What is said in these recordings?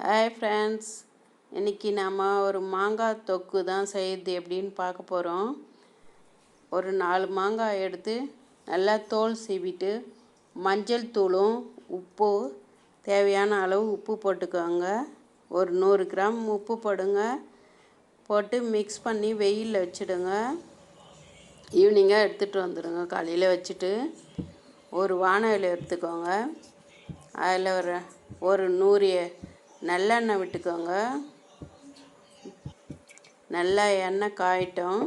Hi friends, இன்றைக்கி நாம் ஒரு மாங்காய் தொக்கு தான் செய்யுது எப்படின்னு பார்க்க போகிறோம். ஒரு 4 மாங்காய் எடுத்து நல்லா தோல் சீவிட்டு மஞ்சள் தூளும் உப்பு தேவையான அளவு உப்பு போட்டுக்கோங்க. ஒரு 100 கிராம் உப்பு போடுங்க. போட்டு மிக்ஸ் பண்ணி வெயிலில் வச்சுடுங்க. ஈவினிங்காக எடுத்துகிட்டு வந்துடுங்க. காலையில் வச்சுட்டு ஒரு வானலியில் எடுத்துக்கோங்க. அதில் ஒரு 100 நல்லெண்ணெய் விட்டுக்கோங்க. நல்லா எண்ணெய் காயட்டும்.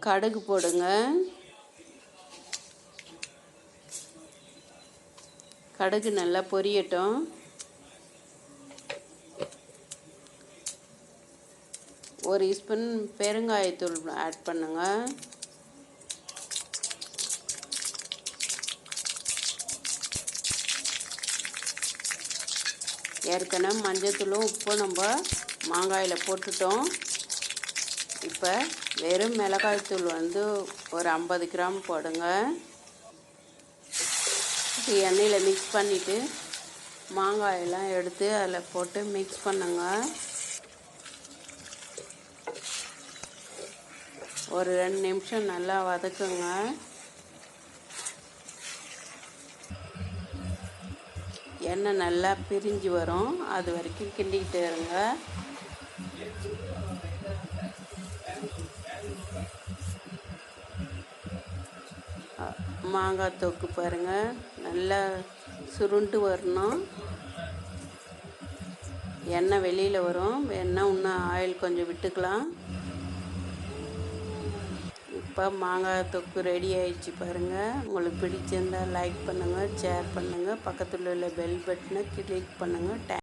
கடுகு போடுங்க. கடுகு நல்லா பொரியட்டும். ஒரு ஸ்பூன் பெருங்காயத்தூள் ஆட் பண்ணுங்க. ஏற்கனவே மஞ்சத்தூளும் உப்பும் நம்ம மாங்காயில் போட்டுட்டோம். இப்போ வெறும் மிளகாய்த்தூள் ஒரு 50 கிராம் போடுங்க. இப்போ எண்ணெயில் மிக்ஸ் பண்ணிவிட்டு மாங்காயெல்லாம் எடுத்து அதில் போட்டு மிக்ஸ் பண்ணுங்க. ஒரு 2 நிமிஷம் நல்லா வதக்குங்க. எண்ணெய் நல்லா பிரிஞ்சு வரும், அது வரைக்கும் கிண்டிக்கிட்டு இருங்க. மாங்காய் தொக்கு பாருங்கள், நல்லா சுருண்டு வரணும். எண்ணெய் வெளியில் வரும். வேணால் இன்னும் ஆயில் கொஞ்சம் விட்டுக்கலாம். இப்போ மாங்காய் தொக்கு ரெடி ஆயிடுச்சு பாருங்கள். உங்களுக்கு பிடிச்சிருந்தால் லைக் பண்ணுங்கள், ஷேர் பண்ணுங்கள், பக்கத்தில் உள்ள பெல் பட்டனை கிளிக் பண்ணுங்கள்.